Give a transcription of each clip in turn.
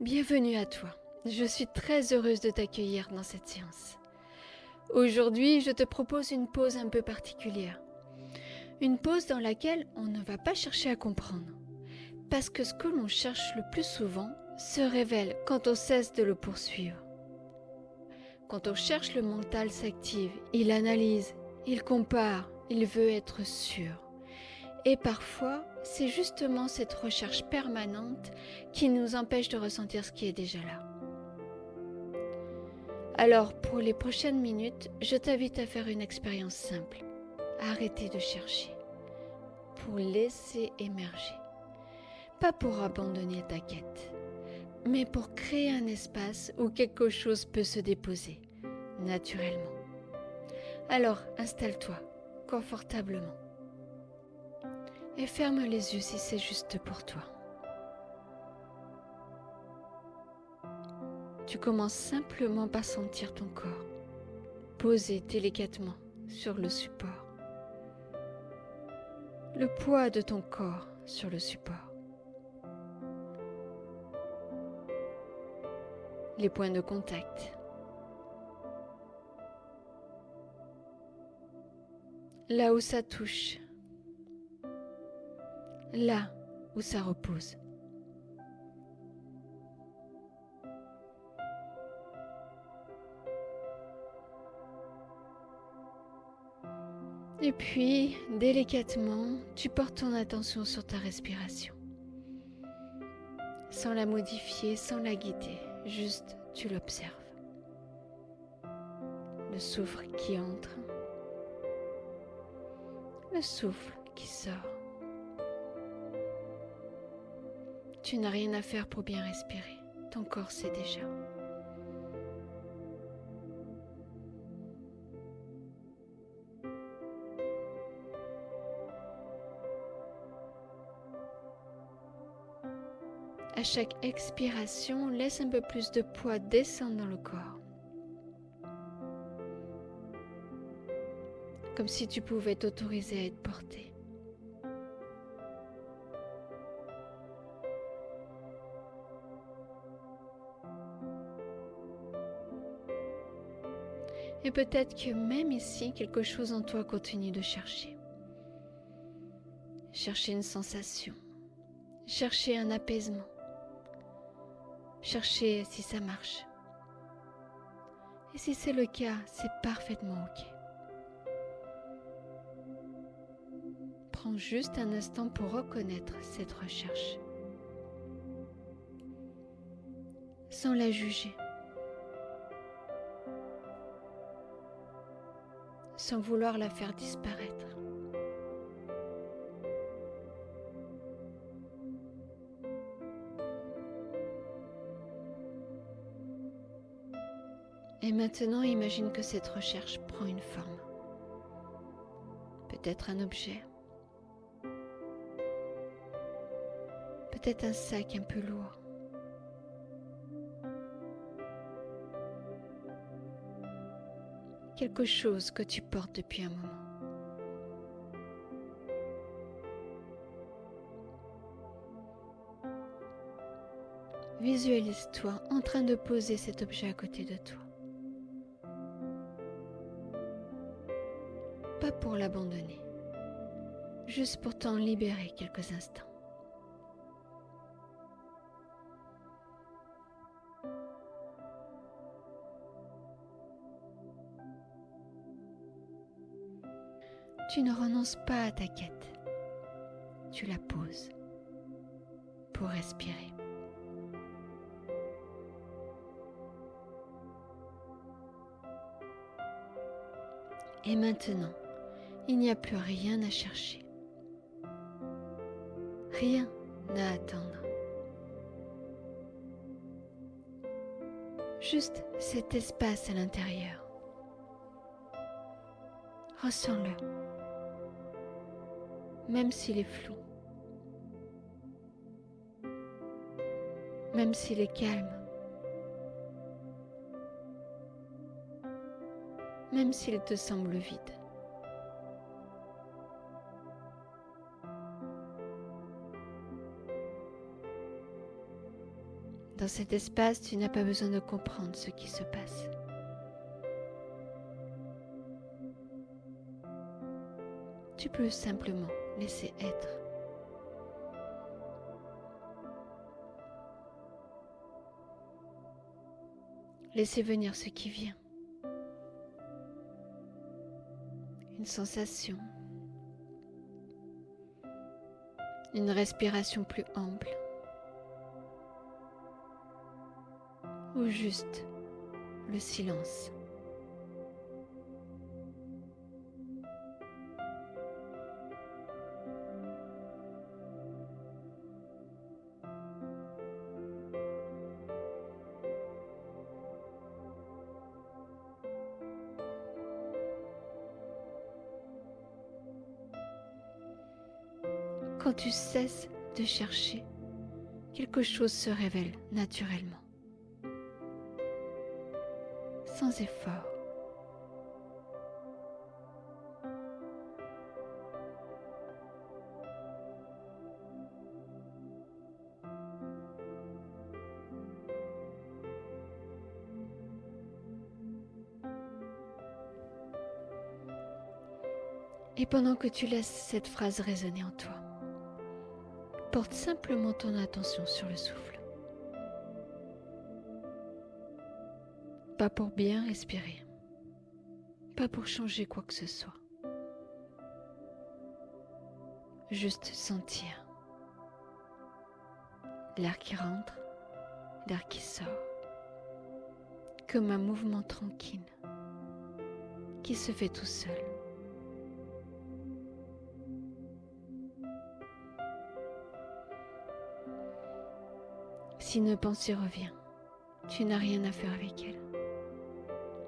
Bienvenue à toi. Je suis très heureuse de t'accueillir dans cette séance. Aujourd'hui, je te propose une pause un peu particulière. Une pause dans laquelle on ne va pas chercher à comprendre. Parce que ce que l'on cherche le plus souvent se révèle quand on cesse de le poursuivre. Quand on cherche, le mental s'active, il analyse, il compare, il veut être sûr. Et parfois, c'est justement cette recherche permanente qui nous empêche de ressentir ce qui est déjà là. Alors, pour les prochaines minutes, je t'invite à faire une expérience simple. Arrêter de chercher, pour laisser émerger. Pas pour abandonner ta quête, mais pour créer un espace où quelque chose peut se déposer, naturellement. Alors, installe-toi, confortablement. Et ferme les yeux si c'est juste pour toi. Tu commences simplement par sentir ton corps, posé délicatement sur le support. Le poids de ton corps sur le support. Les points de contact. Là où ça touche. Là où ça repose. Et puis, délicatement, tu portes ton attention sur ta respiration. Sans la modifier, sans la guider, juste tu l'observes. Le souffle qui entre, le souffle qui sort. Tu n'as rien à faire pour bien respirer, ton corps sait déjà. À chaque expiration, laisse un peu plus de poids descendre dans le corps. Comme si tu pouvais t'autoriser à être porté. Et peut-être que même ici, quelque chose en toi continue de chercher. Chercher une sensation. Chercher un apaisement. Chercher si ça marche. Et si c'est le cas, c'est parfaitement ok. Prends juste un instant pour reconnaître cette recherche. Sans la juger. Sans vouloir la faire disparaître. Et maintenant, imagine que cette recherche prend une forme. Peut-être un objet. Peut-être un sac un peu lourd. Quelque chose que tu portes depuis un moment. Visualise-toi en train de poser cet objet à côté de toi. Pas pour l'abandonner, juste pour t'en libérer quelques instants. Tu ne renonces pas à ta quête, tu la poses pour respirer. Et maintenant, il n'y a plus rien à chercher, rien à attendre. Juste cet espace à l'intérieur. Ressens-le, même s'il est flou, même s'il est calme, même s'il te semble vide. Dans cet espace, tu n'as pas besoin de comprendre ce qui se passe. Tu peux simplement laisser être. Laisser venir ce qui vient. Une sensation. Une respiration plus ample. Ou juste le silence. Quand tu cesses de chercher, quelque chose se révèle naturellement, sans effort. Et pendant que tu laisses cette phrase résonner en toi, porte simplement ton attention sur le souffle. Pas pour bien respirer, pas pour changer quoi que ce soit. Juste sentir l'air qui rentre, l'air qui sort, comme un mouvement tranquille qui se fait tout seul. Si une pensée revient, tu n'as rien à faire avec elle.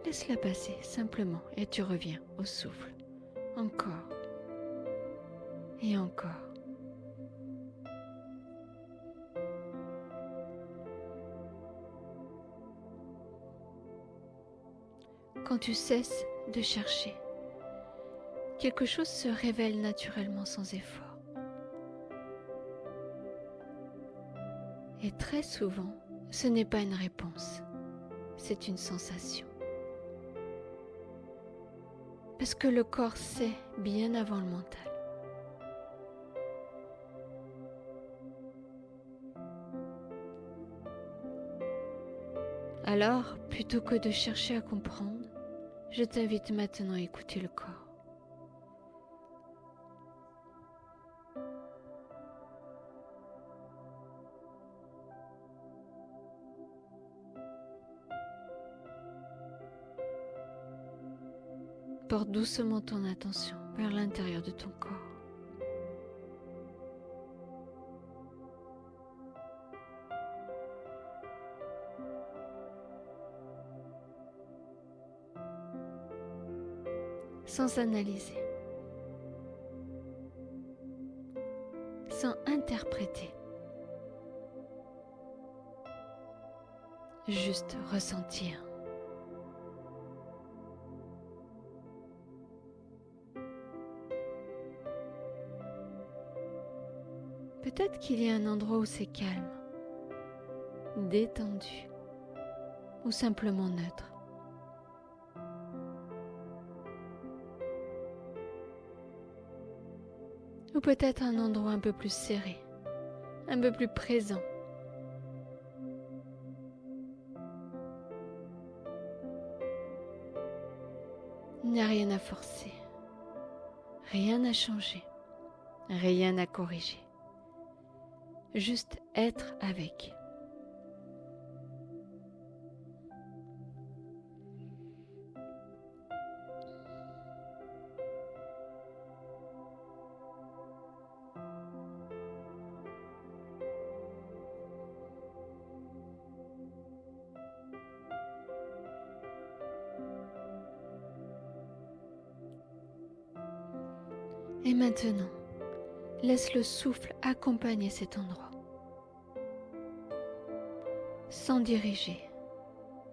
Laisse-la passer simplement et tu reviens au souffle. Encore et encore. Quand tu cesses de chercher, quelque chose se révèle naturellement sans effort. Et très souvent, ce n'est pas une réponse, c'est une sensation. Parce que le corps sait bien avant le mental. Alors, plutôt que de chercher à comprendre, je t'invite maintenant à écouter le corps. Porte doucement ton attention vers l'intérieur de ton corps. Sans analyser, sans interpréter, juste ressentir. Peut-être qu'il y a un endroit où c'est calme, détendu ou simplement neutre. Ou peut-être un endroit un peu plus serré, un peu plus présent. Il n'y a rien à forcer, rien à changer, rien à corriger. Juste être avec. Et maintenant, laisse le souffle accompagner cet endroit. Sans diriger,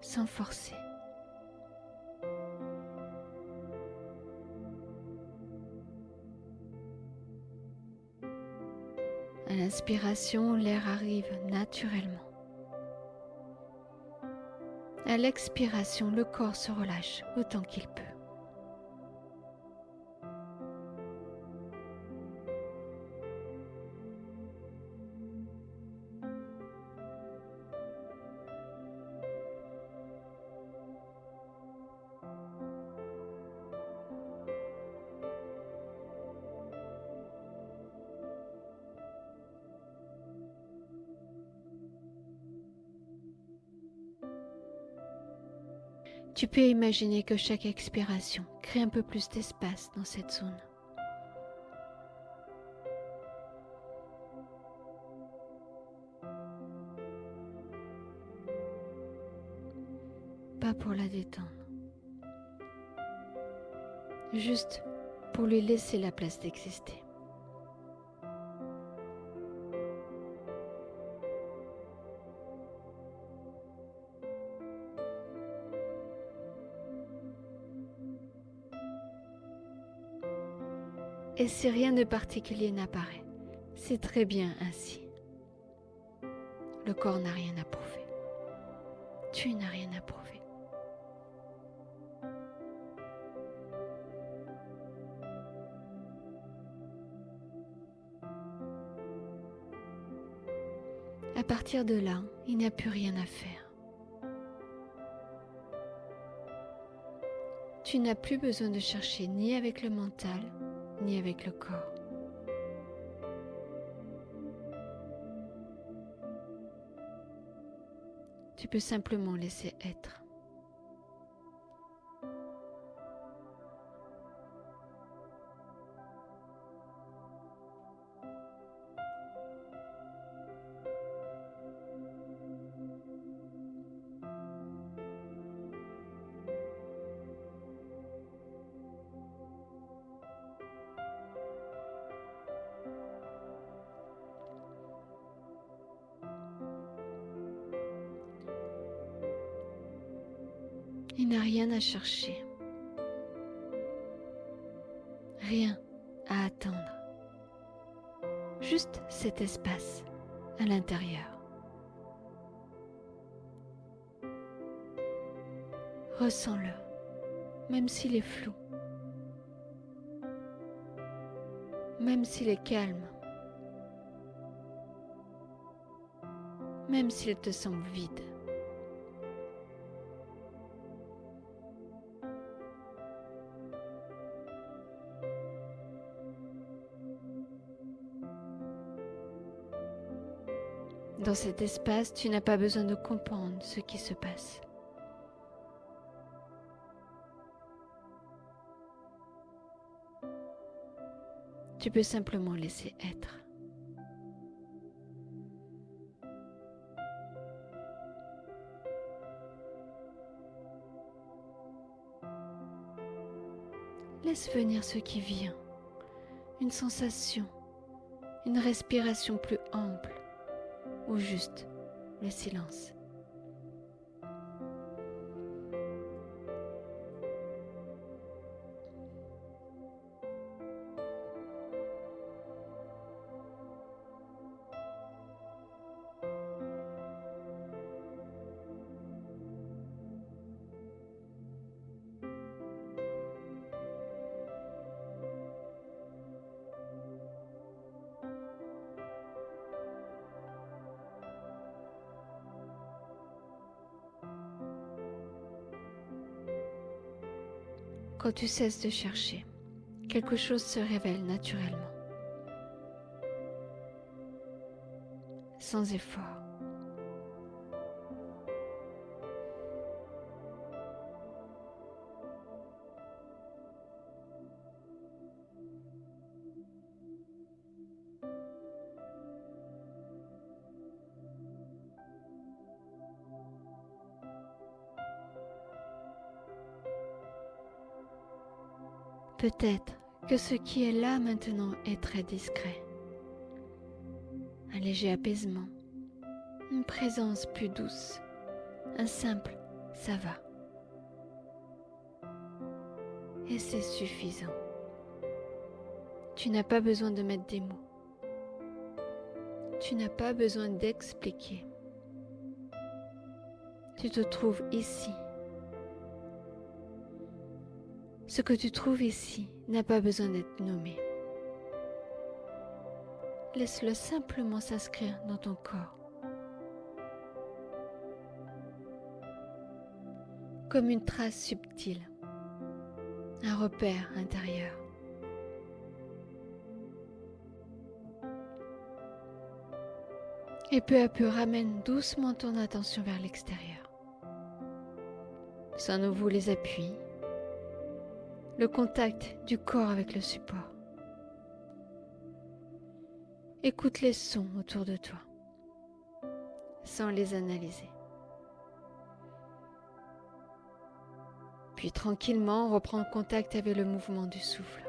sans forcer. À l'inspiration, l'air arrive naturellement. À l'expiration, le corps se relâche autant qu'il peut. Tu peux imaginer que chaque expiration crée un peu plus d'espace dans cette zone. Pas pour la détendre, juste pour lui laisser la place d'exister. Et si rien de particulier n'apparaît, c'est très bien ainsi. Le corps n'a rien à prouver. Tu n'as rien à prouver. À partir de là, il n'y a plus rien à faire. Tu n'as plus besoin de chercher ni avec le mental, ni avec le corps. Tu peux simplement laisser être. Il n'y a rien à chercher, rien à attendre, juste cet espace à l'intérieur. Ressens-le, même s'il est flou, même s'il est calme, même s'il te semble vide. Dans cet espace, tu n'as pas besoin de comprendre ce qui se passe. Tu peux simplement laisser être. Laisse venir ce qui vient, une sensation, une respiration plus ample, ou juste le silence. Quand tu cesses de chercher, quelque chose se révèle naturellement, sans effort. Peut-être que ce qui est là maintenant est très discret. Un léger apaisement, une présence plus douce, un simple « ça va ». Et c'est suffisant. Tu n'as pas besoin de mettre des mots. Tu n'as pas besoin d'expliquer. tu te trouves ici. Ce que tu trouves ici n'a pas besoin d'être nommé. Laisse-le simplement s'inscrire dans ton corps. Comme une trace subtile, un repère intérieur. Et peu à peu ramène doucement ton attention vers l'extérieur. Sens nouveau les appuis, le contact du corps avec le support. Écoute les sons autour de toi, sans les analyser. Puis tranquillement, reprends contact avec le mouvement du souffle.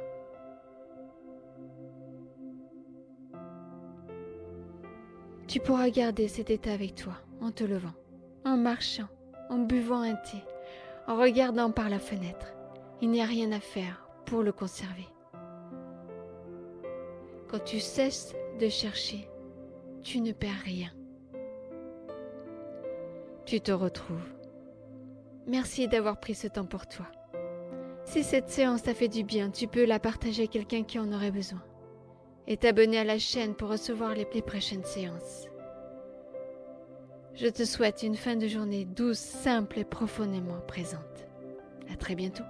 Tu pourras garder cet état avec toi en te levant, en marchant, en buvant un thé, en regardant par la fenêtre. Il n'y a rien à faire pour le conserver. Quand tu cesses de chercher, tu ne perds rien. Tu te retrouves. Merci d'avoir pris ce temps pour toi. Si cette séance t'a fait du bien, tu peux la partager à quelqu'un qui en aurait besoin. Et t'abonner à la chaîne pour recevoir les prochaines séances. Je te souhaite une fin de journée douce, simple et profondément présente. À très bientôt.